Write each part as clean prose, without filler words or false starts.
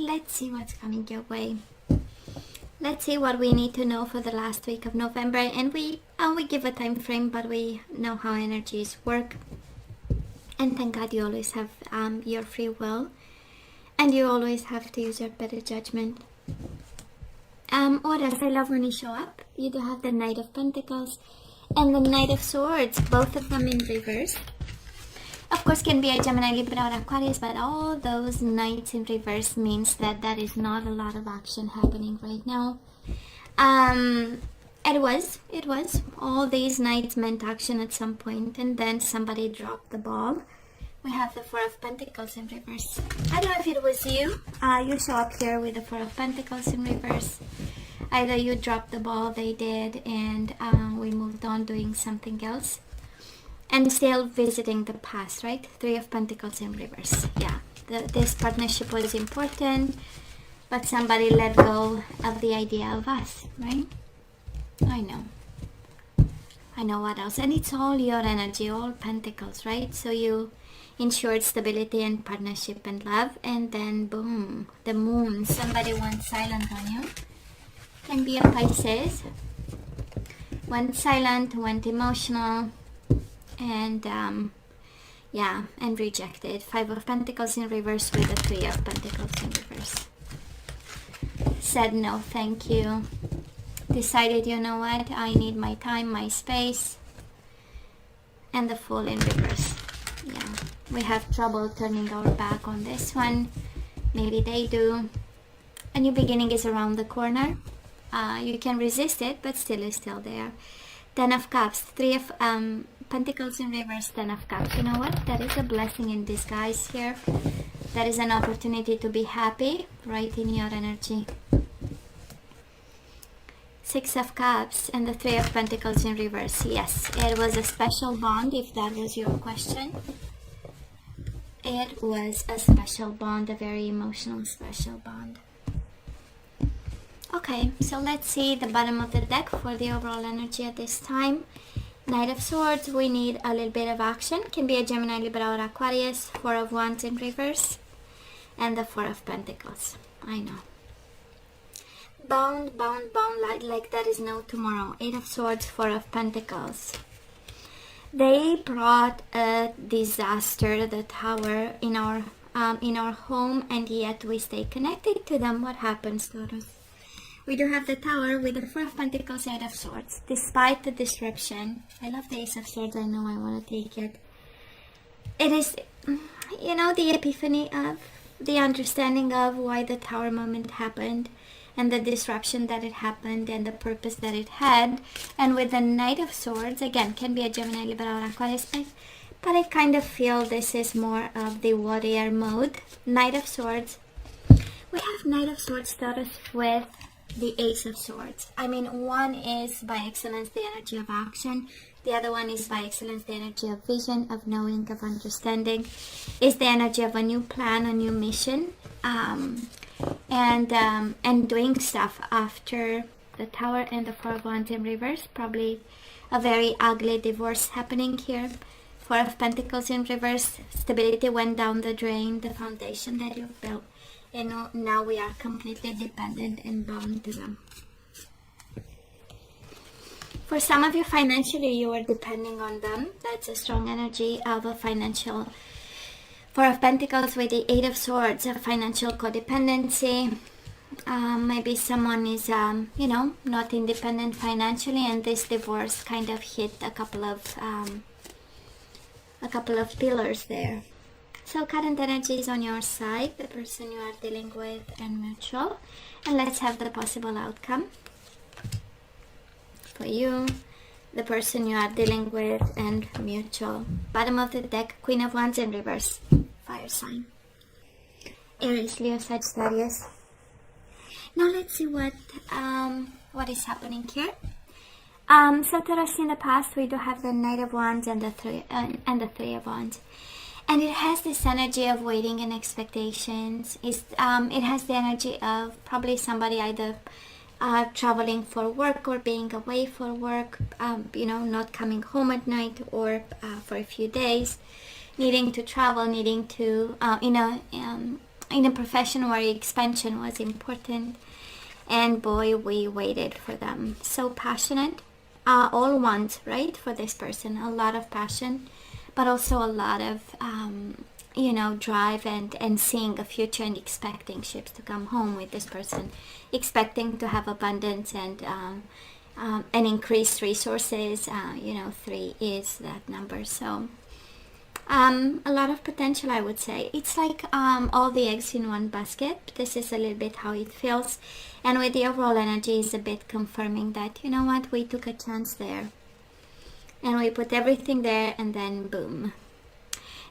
let's see what's coming your way. Let's see what we need to know for the last week of November, and we give a time frame, but we know how energies work. And thank God you always have your free will, and you always have to use your better judgment. What else? I love when you show up. You do have the Knight of Pentacles and the Knight of Swords, both of them in reverse. Of course, can be a Gemini, Libra, or Aquarius, but all those knights in reverse means that there is not a lot of action happening right now. It was. All these knights meant action at some point, and then somebody dropped the ball. We have the Four of Pentacles in reverse. I don't know if it was you. You show up here with the Four of Pentacles in reverse. Either you dropped the ball, they did, and we moved on doing something else. And still visiting the past, right? Three of Pentacles in reverse. Yeah, this partnership was important, but somebody let go of the idea of us, right? I know what else. And it's all your energy, all Pentacles, right? So you ensured stability and partnership and love, and then boom, the Moon. Somebody went silent on you. Can be a Pisces. Went silent, went emotional, and and rejected. Five of Pentacles in reverse with the Three of Pentacles in reverse. Said no, thank you. Decided, you know what, I need my time, my space. And the Fool in reverse. Yeah, we have trouble turning our back on this one. Maybe they do. A new beginning is around the corner. You can resist it, but still is still there. Ten of Cups, Three of Pentacles in reverse, Ten of Cups. You know what? That is a blessing in disguise here. That is an opportunity to be happy, right in your energy. Six of Cups and the Three of Pentacles in reverse. Yes, it was a special bond, if that was your question. It was a special bond, a very emotional special bond. Okay, so let's see the bottom of the deck for the overall energy at this time. Knight of Swords, we need a little bit of action. Can be a Gemini, Libra, or Aquarius. Four of Wands in reverse. And the Four of Pentacles. I know. Bound, like there is no tomorrow. Eight of Swords, Four of Pentacles. They brought a disaster, the Tower, in our home, and yet we stay connected to them. What happens to us? We do have the Tower with the Four of Pentacles, Eight of Swords. Despite the disruption, I love the Ace of Swords. I know I want to take it. It is, you know, the epiphany of the understanding of why the Tower moment happened, and the disruption that it happened, and the purpose that it had. And with the Knight of Swords, again, can be a Gemini, Libra, or Aquarius, but I kind of feel this is more of the warrior mode. Knight of Swords. We have Knight of Swords status with the Ace of Swords. I mean, one is by excellence the energy of action. The other one is by excellence the energy of vision, of knowing, of understanding. Is the energy of a new plan, a new mission. And doing stuff after the Tower and the Four of Wands in reverse. Probably a very ugly divorce happening here. Four of Pentacles in reverse. Stability went down the drain, the foundation that you've built. And now we are completely dependent and bound to them. For some of you, financially, you are depending on them. That's a strong energy of a financial. Four of Pentacles with the Eight of Swords, a financial codependency. Maybe someone is, not independent financially, and this divorce kind of hit a couple of pillars there. So current energy is on your side, the person you are dealing with, and mutual. And let's have the possible outcome for you, the person you are dealing with, and mutual. Bottom of the deck, Queen of Wands in reverse. Fire sign. Aries, Leo, Sagittarius. Now let's see what is happening here. So Taurus, in the past, we do have the Knight of Wands and the Three of Wands. And it has this energy of waiting and expectations. It has the energy of probably somebody either traveling for work or being away for work, not coming home at night, or for a few days, needing to travel, needing to, in a profession where expansion was important. And boy, we waited for them. So passionate, all want, right, for this person. A lot of passion, but also a lot of, drive and seeing a future and expecting ships to come home with this person. Expecting to have abundance and increased resources. 3 is that number. So a lot of potential, I would say. It's like all the eggs in one basket. This is a little bit how it feels. And with the overall energy is a bit confirming that, you know what, we took a chance there. And we put everything there and then boom.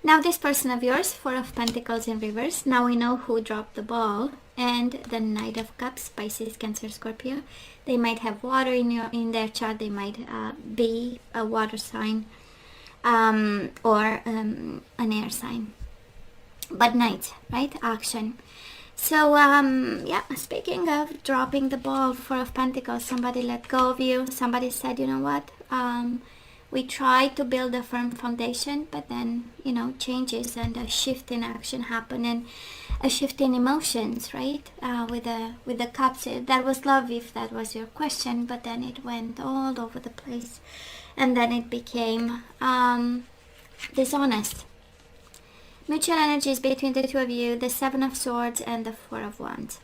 Now this person of yours, 4 of Pentacles in reverse. Now we know who dropped the ball. And the Knight of Cups, Pisces, Cancer, Scorpio. They might have water in their chart. They might be a water sign. Or an air sign, but night, right? Action. So speaking of dropping the ball, 4 of Pentacles, somebody let go of you. Somebody said, you know what, we tried to build a firm foundation, but then changes and a shift in action happened, and a shift in emotions, right? With the cups, that was love, if that was your question, but then it went all over the place. And then it became dishonest. Mutual energies between the 2 of you, the 7 of Swords and the 4 of Wands.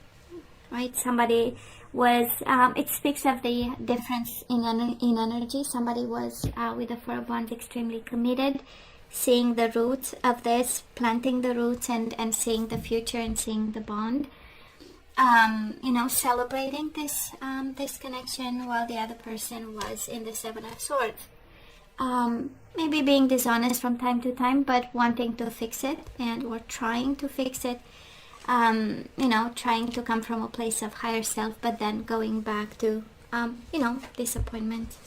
Right? Somebody was, it speaks of the difference in energy. Somebody was, with the 4 of Wands, extremely committed, seeing the roots of this, planting the roots and seeing the future and seeing the bond. Celebrating this connection, while the other person was in the 7 of Swords. Maybe being dishonest from time to time, but wanting to fix it or trying to fix it. Trying to come from a place of higher self, but then going back to, disappointment.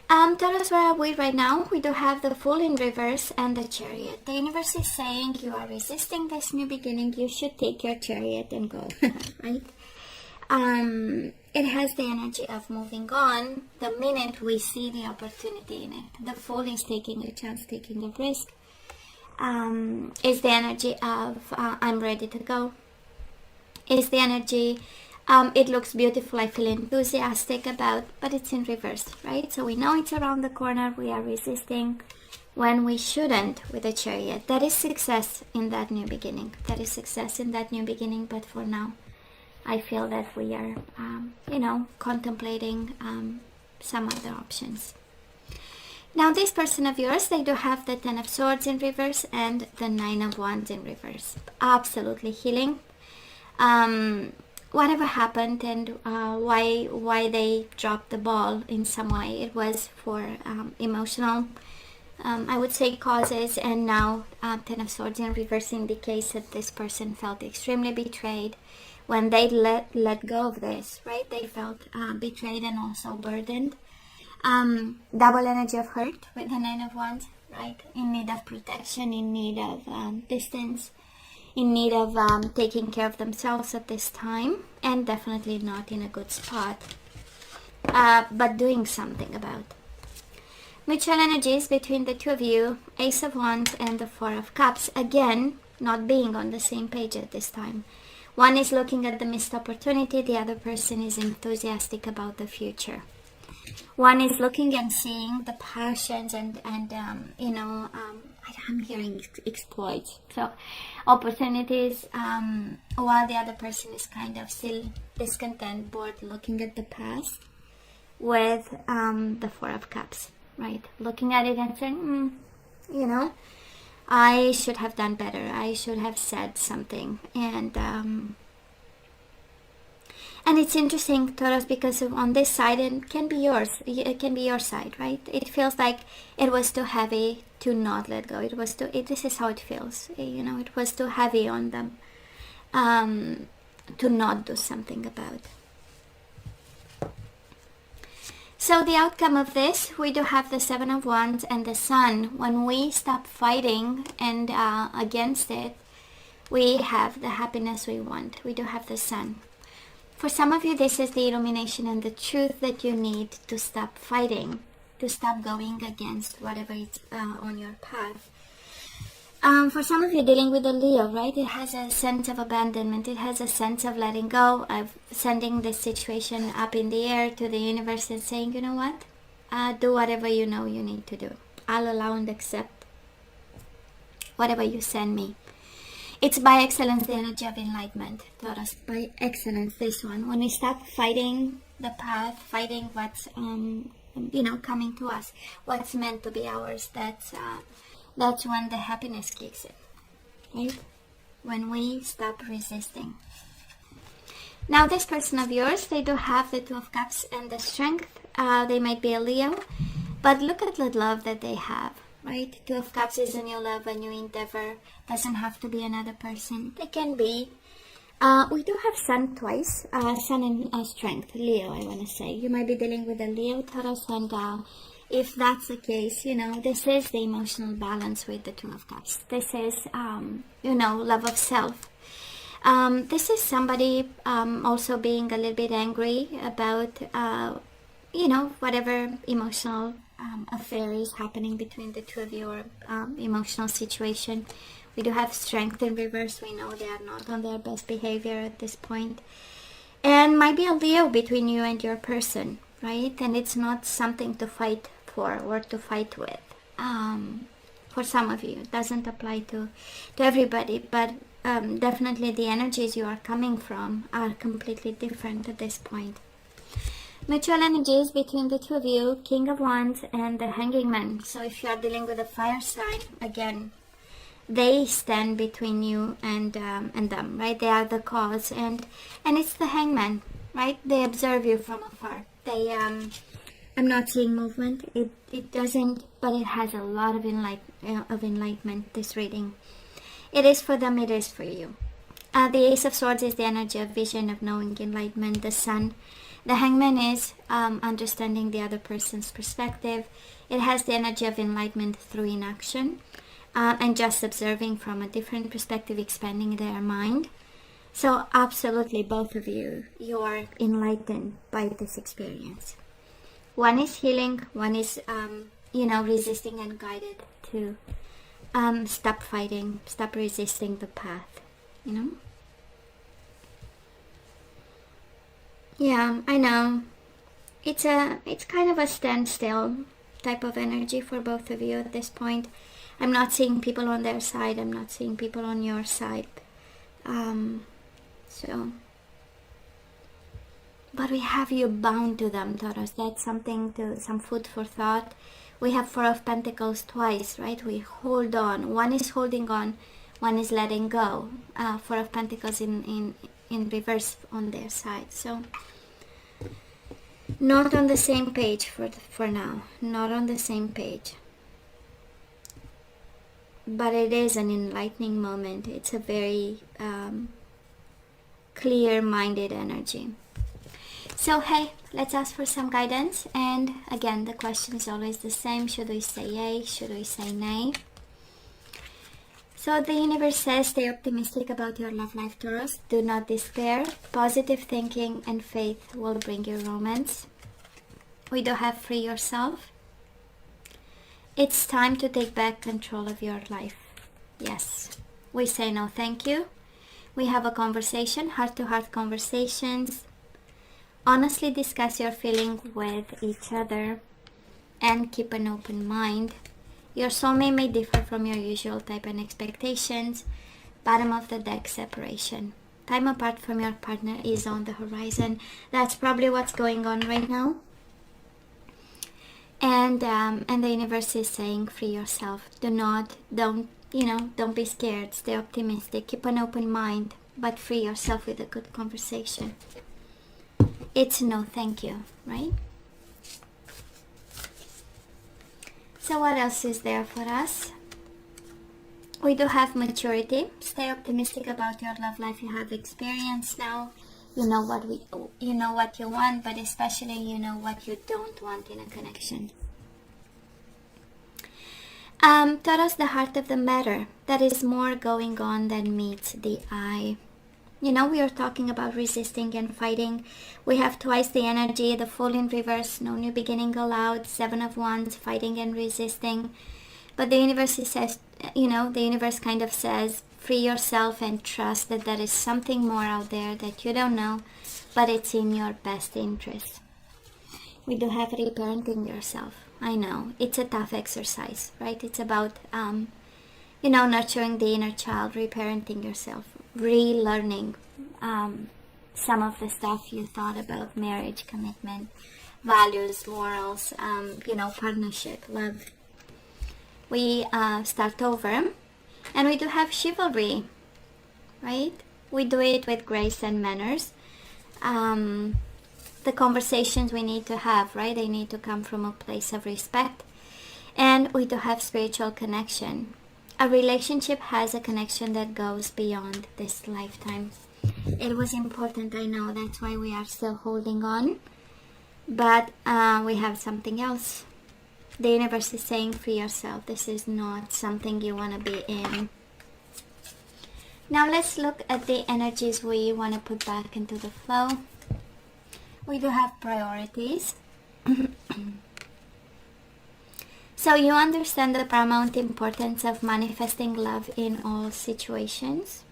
Taurus, where are we right now? We do have the Fool in reverse and the Chariot. The universe is saying you are resisting this new beginning. You should take your Chariot and go, right? It has the energy of moving on the minute we see the opportunity in it. The Fool is taking a chance, taking a risk. Is the energy of I'm ready to go. Is the energy it looks beautiful, I feel enthusiastic about, but it's in reverse, right? So we know it's around the corner. We are resisting when we shouldn't with the Chariot. That is success in that new beginning. That is success in that new beginning. But for now, I feel that we are, contemplating some other options. Now, this person of yours, they do have the 10 of Swords in reverse and the 9 of Wands in reverse. Absolutely healing. Whatever happened and why they dropped the ball in some way, it was for emotional, I would say, causes. And now 10 of Swords in reverse indicates that this person felt extremely betrayed when they let go of this, right? They felt betrayed and also burdened. Double energy of hurt with the 9 of Wands, right? In need of protection, in need of distance, in need of taking care of themselves at this time, and definitely not in a good spot, but doing something about. Mutual energies between the 2 of you, Ace of Wands and the 4 of Cups, again not being on the same page at this time. One is looking at the missed opportunity, the other person is enthusiastic about the future. One is looking and seeing the passions and I'm hearing exploits, so opportunities, while the other person is kind of still discontent, bored, looking at the past with the 4 of Cups, right? Looking at it and saying, I should have done better. I should have said something. And it's interesting, Taurus, because on this side, it can be yours. It can be your side, right? It feels like it was too heavy to not let go. This is how it feels. It was too heavy on them to not do something about. So the outcome of this, we do have the 7 of Wands and the Sun. When we stop fighting and against it, we have the happiness we want. We do have the Sun. For some of you, this is the illumination and the truth that you need to stop fighting, to stop going against whatever is on your path. For some of you dealing with a Leo, right? It has a sense of abandonment. It has a sense of letting go, of sending this situation up in the air to the universe and saying, you know what? Do whatever you know you need to do. I'll allow and accept whatever you send me. It's by excellence the energy of enlightenment, Taurus. By excellence, this one. When we stop fighting the path, fighting what's coming to us, what's meant to be ours, that's when the happiness kicks in, right? When we stop resisting. Now, this person of yours, they do have the Two of Cups and the Strength. They might be a Leo, but look at the love that they have, right? Two of Cups is a new love, a new endeavor. Doesn't have to be another person. They can be. We do have Sun twice. Sun and Strength, Leo, I want to say. You might be dealing with a Leo, Taurus, and if that's the case, this is the emotional balance with the Two of Cups. This is, love of self. This is somebody also being a little bit angry about, whatever emotional affair is happening between the two of you, or emotional situation. We do have Strength in reverse. We know they are not on their best behavior at this point. And might be a Leo between you and your person, right? And it's not something to fight for or to fight with. For some of you, it doesn't apply to everybody, but definitely the energies you are coming from are completely different at this point. Mutual energies between the two of you, King of Wands and the Hanging Man. So if you are dealing with a fire sign, again, they stand between you and them, right? They are the cause, and it's the Hangman, right? They observe you from afar. They I'm not seeing movement. It doesn't, but it has a lot of enlightenment. This reading, it is for them. It is for you. The Ace of Swords is the energy of vision, of knowing, enlightenment. The Sun, the Hangman is understanding the other person's perspective. It has the energy of enlightenment through inaction. And just observing from a different perspective, expanding their mind. So absolutely, both of you are enlightened by this experience. One is healing, one is, resisting and guided to stop fighting, stop resisting the path, Yeah, I know. It's kind of a standstill type of energy for both of you at this point. I'm not seeing people on their side. I'm not seeing people on your side. But we have you bound to them, Taurus. That's some food for thought. We have Four of Pentacles twice, right? We hold on. One is holding on. One is letting go. Four of Pentacles in reverse on their side. So, not on the same page for now. Not on the same page. But it is an enlightening moment. It's a very clear-minded energy. So, hey, let's ask for some guidance. And again, the question is always the same. Should we say yay? Should we say nay? So the universe says, stay optimistic about your love life, Taurus. Do not despair. Positive thinking and faith will bring you romance. We do have free yourself. It's time to take back control of your life. Yes. We say no thank you. We have a conversation, heart-to-heart conversations. Honestly discuss your feeling with each other and keep an open mind. Your soulmate may differ from your usual type and expectations. Bottom of the deck, separation. Time apart from your partner is on the horizon. That's probably what's going on right now. And the universe is saying, free yourself. Don't be scared. Stay optimistic. Keep an open mind, but free yourself with a good conversation. It's no thank you, right? So what else is there for us? We do have maturity. Stay optimistic about your love life. You have experience now. You know what you want, but especially you know what you don't want in a connection. Taurus, the heart of the matter. There is more going on than meets the eye. We are talking about resisting and fighting. We have twice the energy, the Fool in reverse, no new beginning allowed, Seven of Wands, fighting and resisting. But the universe says, the universe kind of says, free yourself and trust that there is something more out there that you don't know, but it's in your best interest. We do have reparenting yourself. I know, it's a tough exercise, right? It's about, nurturing the inner child, reparenting yourself, relearning some of the stuff you thought about marriage, commitment, values, morals, partnership, love. We start over, and we do have chivalry, right? We do it with grace and manners. The conversations we need to have, right? They need to come from a place of respect. And we do have spiritual connection. A relationship has a connection that goes beyond this lifetime. It was important, I know, that's why we are still holding on. But we have something else. The universe is saying, free yourself. This is not something you want to be in. Now let's look at the energies we want to put back into the flow. We do have priorities. So you understand the paramount importance of manifesting love in all situations.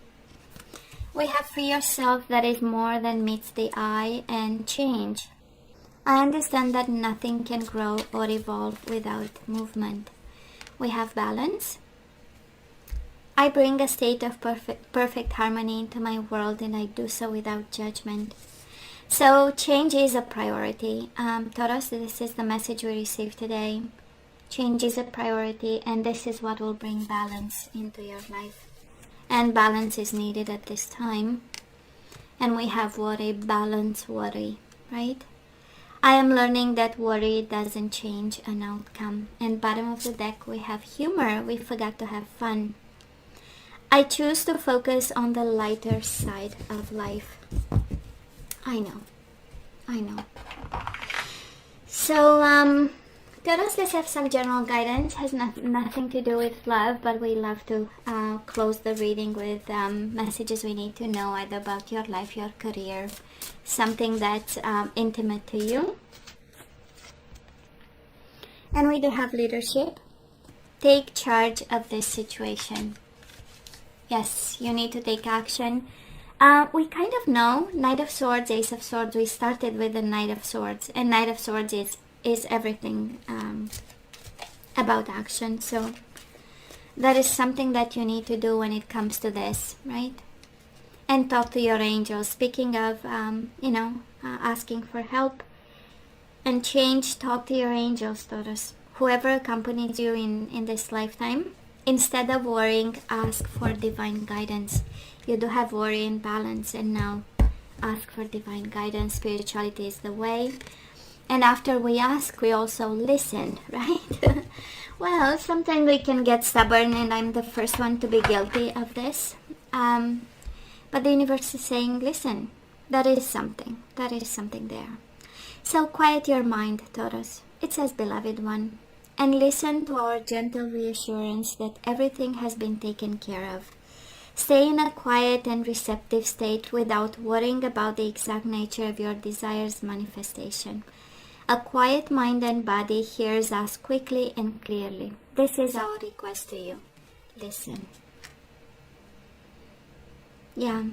We have free yourself, that is more than meets the eye, and change. I understand that nothing can grow or evolve without movement. We have balance. I bring a state of perfect harmony into my world, and I do so without judgment. So change is a priority. Taurus, this is the message we received today. Change is a priority, and this is what will bring balance into your life. And balance is needed at this time. And we have worry, balance, worry, right? I am learning that worry doesn't change an outcome. And bottom of the deck, we have humor. We forgot to have fun. I choose to focus on the lighter side of life. I know. So, Taurus, let's have some general guidance. Has nothing to do with love, but we love to close the reading with messages we need to know, either about your life, your career, something that's intimate to you. And we do have leadership. Take charge of this situation. Yes, you need to take action. We kind of know Knight of Swords, Ace of Swords. We started with the Knight of Swords, and Knight of Swords is everything about action. So that is something that you need to do when it comes to this, right? And talk to your angels. Speaking of, asking for help and change, talk to your angels, Taurus. Whoever accompanies you in this lifetime, instead of worrying, ask for divine guidance. You do have worry and balance, and now ask for divine guidance. Spirituality is the way. And after we ask, we also listen, right? Well, sometimes we can get stubborn, and I'm the first one to be guilty of this. But the universe is saying, listen, there is something there. So quiet your mind, Taurus. It says, beloved one, and listen to our gentle reassurance that everything has been taken care of. Stay in a quiet and receptive state without worrying about the exact nature of your desire's manifestation. A quiet mind and body hears us quickly and clearly. This is our request to you. Listen. Yeah.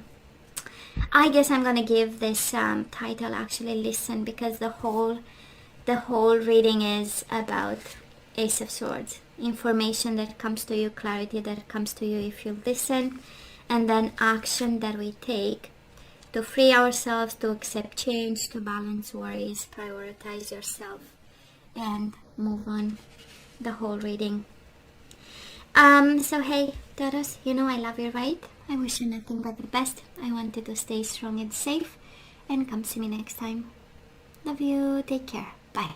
I guess I'm going to give this title actually Listen, because the whole reading is about Ace of Swords. Information that comes to you, clarity that comes to you if you listen, and then action that we take to free ourselves, to accept change, to balance worries, prioritize yourself, and move on. The whole reading. So hey, Taurus, I love you, right? I wish you nothing but the best. I want you to stay strong and safe, and come see me next time. Love you. Take care. Bye.